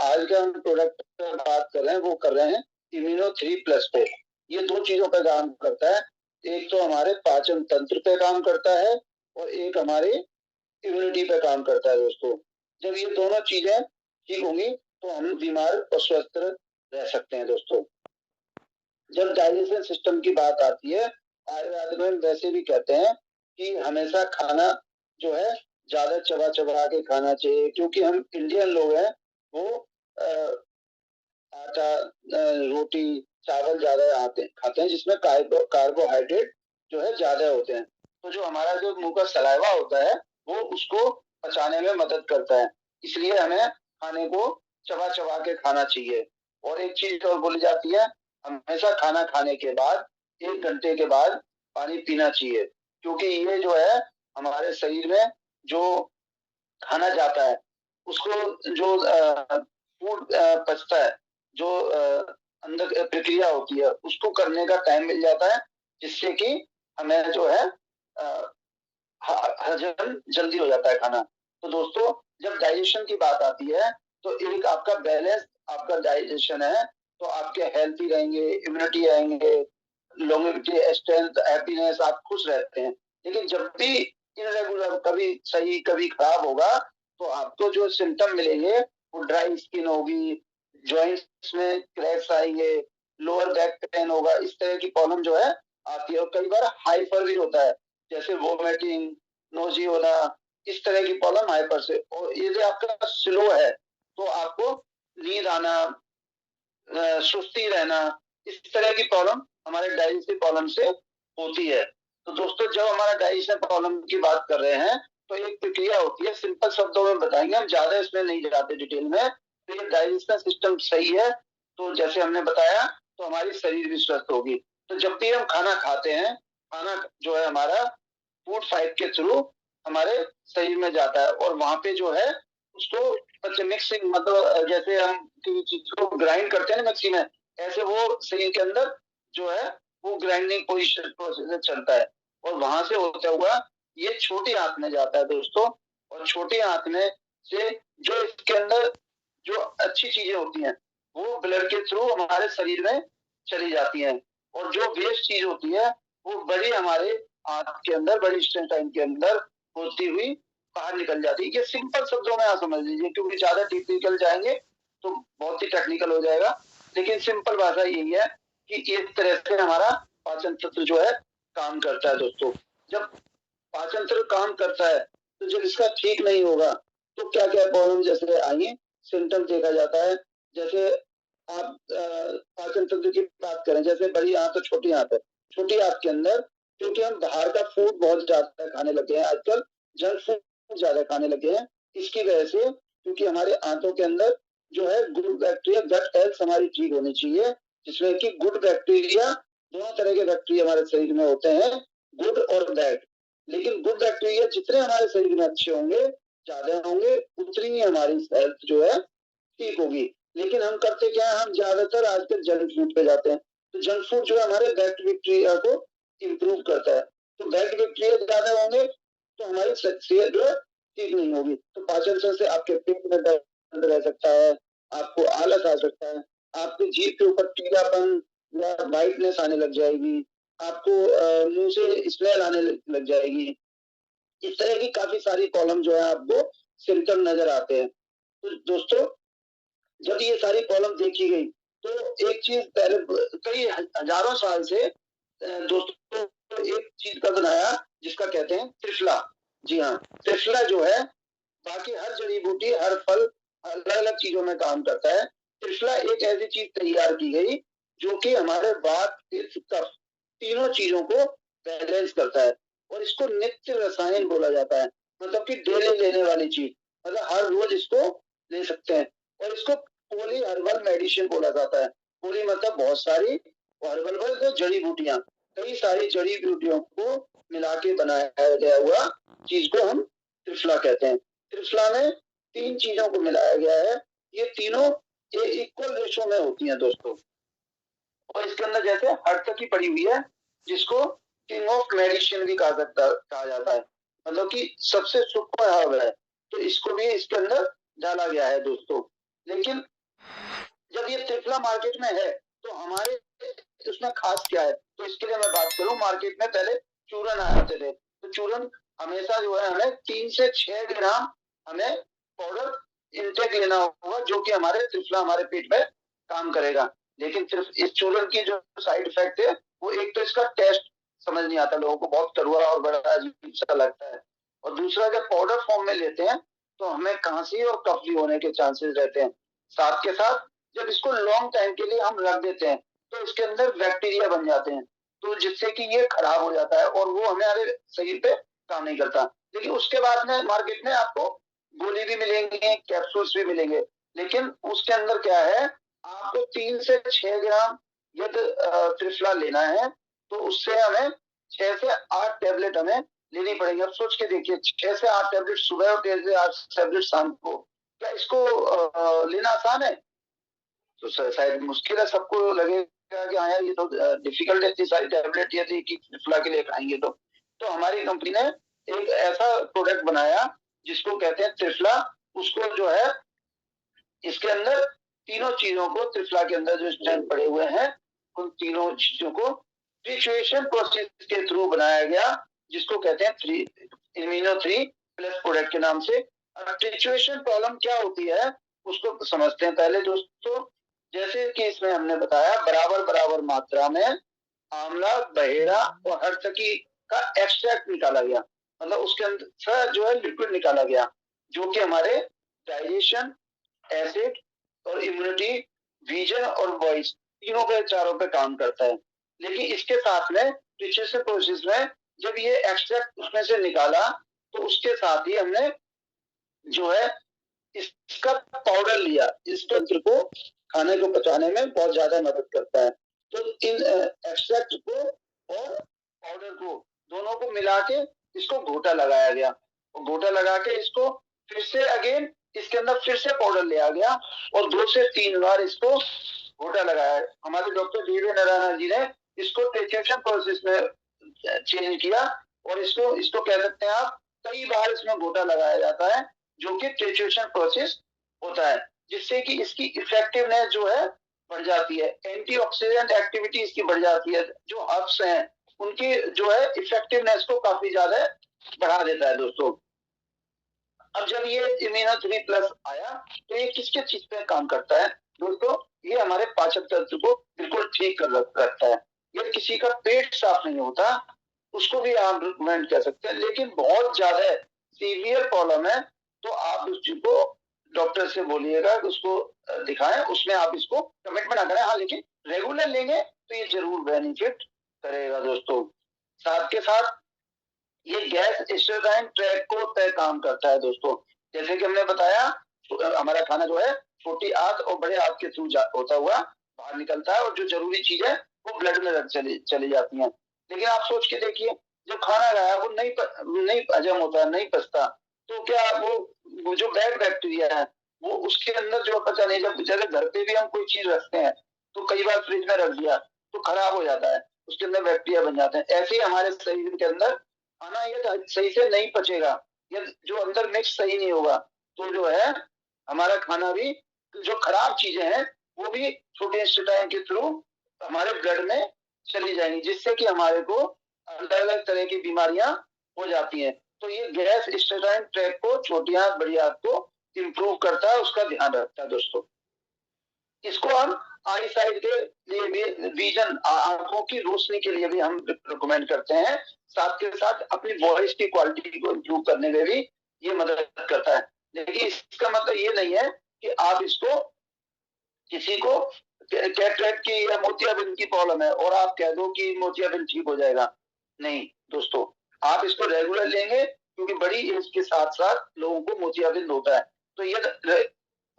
आज का हम प्रोडक्ट बात कर रहे हैं वो कर रहे हैं इम्यूनो 3+ पे। ये दो चीजों पर काम करता है, एक तो हमारे पाचन तंत्र पे काम करता है और एक हमारे इम्यूनिटी पे काम करता है दोस्तों। जब ये दोनों चीजें ठीक होंगी तो हम बीमार और स्वस्थ रह सकते हैं दोस्तों। जब डाइजेशन सिस्टम की बात आती है, आयुर्वेद में वैसे भी कहते हैं कि हमेशा खाना जो है ज्यादा चबा चबा के खाना चाहिए, क्योंकि हम इंडियन लोग हैं वो आटा रोटी चावल ज्यादा खाते हैं, जिसमें कार्बोहाइड्रेट जो है ज्यादा होते हैं। तो जो हमारा जो मुंह का सलाइवा होता है वो उसको पचाने में मदद करता है, इसलिए हमें खाने को चबा चबा के खाना चाहिए। और एक चीज और बोली जाती है, हमेशा खाना खाने के बाद 1 घंटे के बाद पानी पीना चाहिए, क्योंकि ये जो है हमारे शरीर में जो खाना जाता है उसको जो फूड पचता है, जो अंदर प्रक्रिया होती है उसको करने का टाइम मिल जाता है, जिससे कि हमें जो है हजम जल्दी हो जाता है खाना। तो दोस्तों जब डाइजेशन की बात आती है तो एक आपका बैलेंस आपका डाइजेशन है तो आपके हेल्थी रहेंगे, इम्यूनिटी आएंगे, लॉन्गेविटी, स्ट्रेंथ, हैप्पीनेस, आप खुश रहते हैं। लेकिन जब भी इनरेगुलर, कभी सही कभी खराब होगा, तो आपको जो सिम्टम मिलेंगे वो ड्राई स्किन होगी, जॉइंट्स में क्रैक्स आएंगे, लोअर बैक पेन होगा, इस तरह की प्रॉब्लम जो है आती है। और कई बार हाइपर भी होता है, जैसे वोमिटिंग, नोजी होना, इस तरह की प्रॉब्लम हाइपर से। और यदि आपका स्लो है तो आपको नींद आना, सुस्ती रहना, इस तरह की प्रॉब्लम हमारे डाइजेस्टिव प्रॉब्लम से होती है। तो दोस्तों जब हमारा डाइजेशन प्रॉब्लम की बात कर रहे हैं तो एक प्रक्रिया होती है, सिंपल शब्दों में बताएंगे, हम ज्यादा इसमें नहीं जाते डिटेल में। तो ये डाइजेशन सिस्टम सही है तो जैसे हमने बताया तो हमारी शरीर भी स्वस्थ होगी। तो जब भी हम खाना खाते हैं, खाना जो है हमारा फूड पाइप के थ्रू हमारे शरीर में जाता है और वहां पे जो है उसको मिक्सिंग, मतलब जैसे हम किसी चीज को ग्राइंड करते हैं ना मिक्सी में, ऐसे वो शरीर के अंदर जो है वो ग्राइंडिंग पोजिशन प्रोसेस चलता है और वहां से होता हुआ ये छोटी आंत में जाता है दोस्तों। और छोटी आंत में से जो इसके अंदर जो अच्छी चीजें होती हैं वो ब्लड के थ्रू हमारे शरीर में चली जाती हैं, और जो वेस्ट चीज होती है वो बड़ी हमारे आंत के अंदर, बड़ी स्टेंटाइन के अंदर होती हुई बाहर निकल जाती है। ये सिंपल शब्दों में आप समझ लीजिए, क्योंकि ज्यादा टेक्निकल जाएंगे तो बहुत ही टेक्निकल हो जाएगा, लेकिन सिंपल भाषा यही है कि इस तरह से हमारा पाचन तंत्र जो है काम करता है दोस्तों। जब पाचन तंत्र काम करता है तो जब इसका ठीक नहीं होगा तो क्या क्या प्रॉब्लम जैसे आएंगे, सिम्टम देखा जाता है। जैसे आप पाचन तंत्र की बात करें, जैसे बड़ी आंत और छोटी आंत है, छोटी आंत के अंदर क्योंकि हम बाहर का फूड बहुत ज्यादा खाने लगे हैं आजकल, जंक फूड ज्यादा खाने लगे हैं, इसकी वजह से क्योंकि हमारे आंतों के अंदर जो है गुड बैक्टीरिया, गट हेल्थ हमारी ठीक होनी चाहिए, जिसमें कि गुड बैक्टीरिया, दोनों तरह के बैक्टीरिया हमारे शरीर में होते हैं, गुड और बैड। लेकिन गुड बैक्टीरिया जितने हमारे शरीर में अच्छे होंगे, ज्यादा होंगे, उतनी ही हमारी हेल्थ जो है ठीक होगी। लेकिन हम करते क्या है, हम ज्यादातर आजकल जंक फूड पे जाते हैं। तो जंक फूड जो है हमारे बैक्टीरिया को इम्प्रूव करता है, तो बैक्टीरिया ज्यादा होंगे तो हमारी सेहत जो है ठीक नहीं होगी। तो पाचन से आपके पेट में दर्द रह सकता है, आपको आलस आ सकता है, आपके जीभ के ऊपर पीलापन या वाइटनेस आने लग जाएगी, आपको मुंह से स्मेल आने लग जाएगी, इस तरह की काफी सारी प्रॉब्लम जो है आपको सिम्टम नजर आते हैं। तो दोस्तों जब ये सारी प्रॉब्लम देखी गई तो एक चीज पहले कई हजारों साल से दोस्तों एक चीज का बनाया जिसका कहते हैं त्रिफला। जी हाँ, त्रिफला जो है बाकी हर जड़ी बूटी, हर फल अलग अलग चीजों में काम करता है, त्रिफला एक ऐसी चीज तैयार की गई जो कि हमारे वात, पित्त, कफ तीनों चीजों को बैलेंस करता है। और इसको नित्य रसायन बोला जाता है, मतलब कि डेली लेने वाली चीज, मतलब हर रोज इसको ले सकते हैं। और इसको पोली हर्बल मेडिसिन बोला जाता है। पोली मतलब बहुत सारी, हर्बल जो जड़ी बूटियां, कई सारी जड़ी बूटियों को मिला के बनाया गया हुआ चीज को हम त्रिफला कहते हैं। त्रिफला में 3 चीजों को मिलाया गया है, ये तीनों इक्वल रेशो में होती हैं दोस्तों। और इसके अंदर जैसे हर्ट की पड़ी हुई है, जिसको किंग ऑफ मेडिसिन भी कहा जाता है, मतलब कि सबसे सुपर हर्ब है, तो इसको भी इसके अंदर डाला गया है दोस्तों। लेकिन त्रिफला मार्केट में है, तो हमारे उसमें खास क्या है? तो इसके लिए मैं बात करूं, मार्केट में पहले चूरन आते थे, तो चूरन हमेशा जो है हमें 3 से 6 ग्राम हमें पाउडर इनटेक लेना होगा, जो कि हमारे त्रिफला हमारे पेट में काम करेगा। लेकिन सिर्फ इस चूरन की जो साइड इफेक्ट है, वो एक तो इसका टेस्ट समझ नहीं आता, लोगों को बहुत कड़वा और बड़ा अजीब सा लगता है, और दूसरा जब पाउडर फॉर्म में लेते हैं तो हमें खांसी और कफ भी होने के चांसेस रहते हैं। साथ के साथ जब इसको लॉन्ग टाइम के लिए हम रख देते हैं तो इसके अंदर बैक्टीरिया बन जाते हैं, तो जिससे कि ये खराब हो जाता है और वो हमारे शरीर पे काम नहीं करता। लेकिन उसके बाद में मार्केट में आपको गोली भी मिलेंगे, कैप्सूल्स भी मिलेंगे, लेकिन उसके अंदर क्या है, आपको 3 से 6 ग्राम यदि त्रिफला लेना है तो उससे हमें 6 से 8 टैबलेट हमें लेनी पड़ेगी। अब सोच के देखिए, 6 से 8 टैबलेट सुबह और 6 से 8 टैबलेट शाम को, क्या इसको लेना आसान है? तो शायद मुश्किल है, सबको लगेगा कि हाँ यार ये तो डिफिकल्ट है, इतनी सारी टैबलेट यदि त्रिफला के लिए खाएंगे तो हमारी कंपनी ने एक ऐसा प्रोडक्ट बनाया जिसको कहते हैं त्रिफला। उसको जो है इसके अंदर तीनों चीजों को, त्रिफला के अंदर जो स्ट्रेंथ पड़े हुए हैं, उन तीनों चीजों को ट्रिचुएशन प्रोसेस के थ्रू बनाया गया, जिसको कहते हैं इम्यूनो 3 प्लस प्रोडक्ट के नाम से। ट्रिचुएशन प्रॉब्लम क्या होती है उसको समझते हैं पहले दोस्तों। जैसे कि इसमें हमने बताया, बराबर बराबर मात्रा में आंवला, बहेड़ा और हरसकी का एक्सट्रैक्ट निकाला गया, मतलब उसके अंदर जो है लिक्विड निकाला गया, जो कि हमारे डाइजेशन, एसिड और इम्यूनिटी, विजन और वॉइस तीनों के चारों पे काम करता है। लेकिन इसके साथ में ट्रिचुएशन प्रोसेस में जब ये एक्सट्रैक्ट उसमें से निकाला तो उसके साथ ही हमने जो है इसका पाउडर लिया। इस तंत्र को खाने को पचाने में बहुत ज्यादा मदद करता है। तो इन एक्सट्रैक्ट को और पाउडर को दोनों को मिला के इसको घोटा लगाया गया, और घोटा लगा के इसको फिर से अगेन इसके अंदर फिर से पाउडर लिया गया और 2 से 3 बार इसको घोटा लगाया। हमारे doctor D we Narayan ji ने इसको ट्रिचुएशन प्रोसेस में चेंज किया, और इसको कह सकते हैं आप, कई बार इसमें घोटा लगाया जाता है, जो कि ट्रिचुएशन प्रोसेस होता है, जिससे कि इसकी इफेक्टिवनेस जो है बढ़ जाती है, एंटीऑक्सीडेंट एक्टिविटी इसकी बढ़ जाती है, जो हर्ब्स हैं उनकी जो है इफेक्टिवनेस को काफी ज्यादा बढ़ा देता है दोस्तों। अब जब ये इम्यूनो 3 प्लस आया तो ये किसके चीज पे काम करता है दोस्तों? ये हमारे पाचन तंत्र को बिल्कुल ठीक कर रखता है। यदि किसी का पेट साफ नहीं होता उसको भी आप रिकमेंड कर सकते हैं, लेकिन बहुत ज्यादा सीवियर प्रॉब्लम है तो आप उस चीज को डॉक्टर से बोलिएगा कि उसको दिखाएं, उसमें आप इसको कमिटमेंट ना करें। हाँ, लेकिन रेगुलर लेंगे तो ये जरूर बेनिफिट करेगा दोस्तों। साथ के साथ ये गैस स्टरडाइन ट्रैक को तय काम करता है दोस्तों। जैसे कि हमने बताया, हमारा खाना जो है छोटी आंत और बड़े आंत के थ्रू होता हुआ बाहर निकलता है, और जो जरूरी चीज है वो ब्लड में चली जाती है। लेकिन आप सोच के देखिए, जो खाना रहा वो नहीं हजम होता, नहीं पचता, तो क्या वो जो बैड बैक्टीरिया है वो उसके अंदर जो पचा नहीं, जब घर पे भी हम कोई चीज रखते हैं तो कई बार फ्रिज में रख दिया तो खराब हो जाता है, उसके अंदर बैक्टीरिया बन जाते हैं। ऐसे ही हमारे शरीर के अंदर खाना ये सही से नहीं पचेगा, या जो अंदर मिक्स सही नहीं होगा, तो जो है हमारा खाना भी, जो खराब चीजें हैं वो भी छोटे इंस्टेटाइन के थ्रू हमारे ब्लड में चली जाएंगी, जिससे कि हमारे को अलग अलग तरह की बीमारियां हो जाती हैं। तो ये गैस स्टेटाइन ट्रैक को, छोटी आंत बड़ी आंत को इम्प्रूव करता है, उसका ध्यान रखता है दोस्तों। इसको हम आई साइड के लिए भी, विजन आंखों की रोशनी के लिए भी हम रिकमेंड करते हैं। साथ के साथ अपनी वॉइस की क्वालिटी को इम्प्रूव करने में भी ये मदद करता है। लेकिन इसका मतलब ये नहीं है कि आप इसको, किसी को कैटरेक्ट की या मोतियाबिंद की प्रॉब्लम है और आप कह दो कि मोतियाबिंद ठीक हो जाएगा, नहीं दोस्तों। आप इसको रेगुलर लेंगे, क्योंकि बड़ी एज के साथ साथ लोगों को मोतियाबिंद होता है, तो ये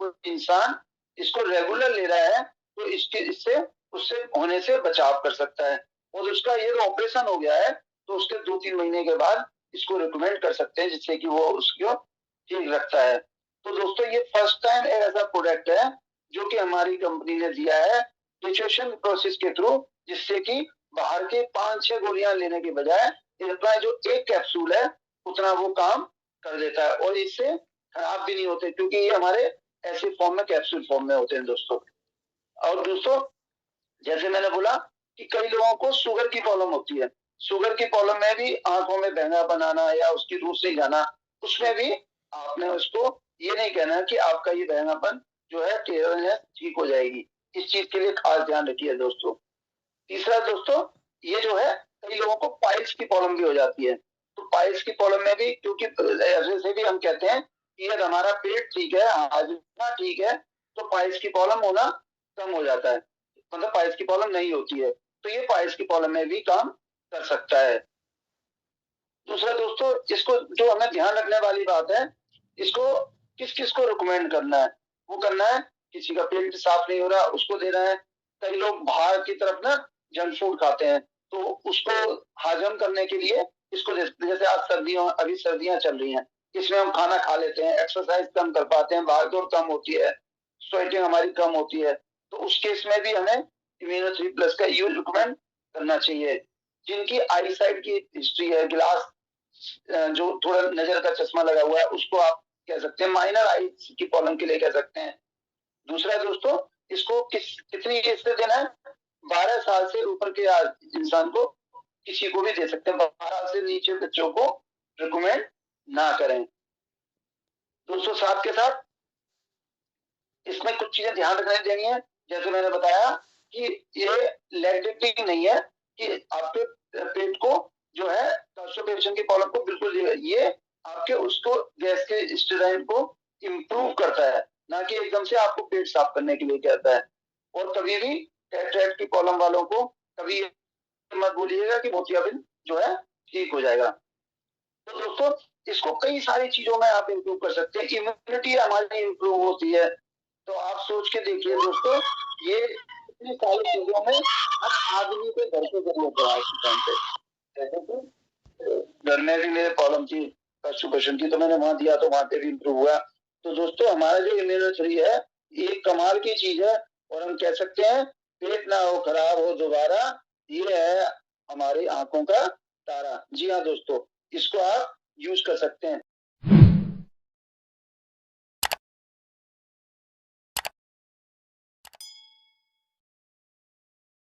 कोई इंसान इसको रेगुलर ले रहा है तो इससे उससे होने से बचाव कर सकता है। और उसका ये ऑपरेशन हो गया है तो उसके 2-3 महीने के बाद इसको रिकमेंड कर सकते हैं, जिससे कि वो उसको ठीक रखता है। तो दोस्तों, ये फर्स्ट टाइम ऐसा प्रोडक्ट है जो कि हमारी कंपनी ने दिया है ट्रिचुएशन प्रोसेस के थ्रू, जिससे कि बाहर के 5-6 गोलियां लेने के बजाय इतना जो एक कैप्सूल है उतना वो काम कर देता है, और इससे खराब भी नहीं होते, क्योंकि ये हमारे ऐसे फॉर्म में, कैप्सूल फॉर्म में होते हैं दोस्तों। और दोस्तों जैसे मैंने बोला कि कई लोगों को शुगर की प्रॉब्लम होती है, शुगर की प्रॉब्लम में भी आंखों में बहना बनाना या उसकी रोशनी जाना, उसमें भी आपने उसको ये नहीं कहना कि आपका ये बहनापन जो है क्लियरनेस ठीक हो जाएगी। इस चीज के लिए खास ध्यान रखिए दोस्तों। तीसरा दोस्तों, ये जो है कई लोगों को पाइल्स की प्रॉब्लम भी हो जाती है। तो पाइल्स की प्रॉब्लम में भी, क्योंकि ऐसे से भी हम कहते हैं कि यदि हमारा पेट ठीक है, हाजमा ठीक है, तो पाइल्स की प्रॉब्लम होना कम हो जाता है, मतलब पाइल्स की प्रॉब्लम नहीं होती है। तो ये पाइल्स की प्रॉब्लम में भी काम कर सकता है। दूसरा दोस्तों, इसको जो हमें ध्यान रखने वाली बात है, इसको किस किस को रिकमेंड करना है, वो करना है किसी का पेट साफ नहीं हो रहा उसको देना है। कई लोग बाहर की तरफ ना जंक फूड खाते हैं, तो उसको हजम करने के लिए इसको जैसे आज सर्दियों, अभी सर्दियां चल रही हैं, इसमें हम खाना खा लेते हैं, एक्सरसाइज कम कर पाते हैं, भाग दौड़ कम होती है, स्वेटिंग हमारी कम होती है, तो उस केस में भी हमें इम्यूनो 3+ का यूज रिकमेंड करना चाहिए। जिनकी आई साइड की हिस्ट्री है, ग्लास जो थोड़ा नजर का चश्मा लगा हुआ है, उसको आप कह सकते हैं माइनर आई की प्रॉब्लम के लिए कह सकते हैं। दूसरा दोस्तों, इसको कितनी एज से देना है, 12 साल से ऊपर के इंसान को किसी को भी दे सकते हैं, 12 साल से नीचे बच्चों को रिकमेंड ना करें। दोस्तों साथ के साथ इसमें कुछ चीजें ध्यान रखने देनी है, जैसे मैंने बताया कि ये लेगडिक्टिंग नहीं है कि आपके पेट को जो है कॉन्स्टिपेशन की प्रॉब्लम को बिल्कुल, ये आपके उसको गैस के स्टेराइन को इम्प्रूव करता है, ना कि एकदम से आपको पेट साफ करने के लिए कहता है। और कभी भी कैटरेक्ट की प्रॉब्लम वालों को कभी मत बोलिएगा कि मोतियाबिंद जो है ठीक हो जाएगा। तो दोस्तों इसको कई सारी चीजों में आप इम्प्रूव कर सकते हैं, इम्यूनिटी हमारी इम्प्रूव होती है। तो आप सोच के देखिए दोस्तों, ये इतनी सारी चीजों में हर आदमी को घर पे जरूरत है आज के टाइम पे। जैसे कि घर में भी मेरे प्रॉब्लम थी कॉन्स्टिपेशन की, तो मैंने वहां दिया तो वहां पे भी इम्प्रूव हुआ। तो दोस्तों हमारा जो इम्यूनिटी है ये कमाल की चीज है, और हम कह सकते हैं पेट ना हो खराब हो दोबारा, ये है हमारी आंखों का तारा। जी हाँ दोस्तों, इसको आप यूज कर सकते हैं।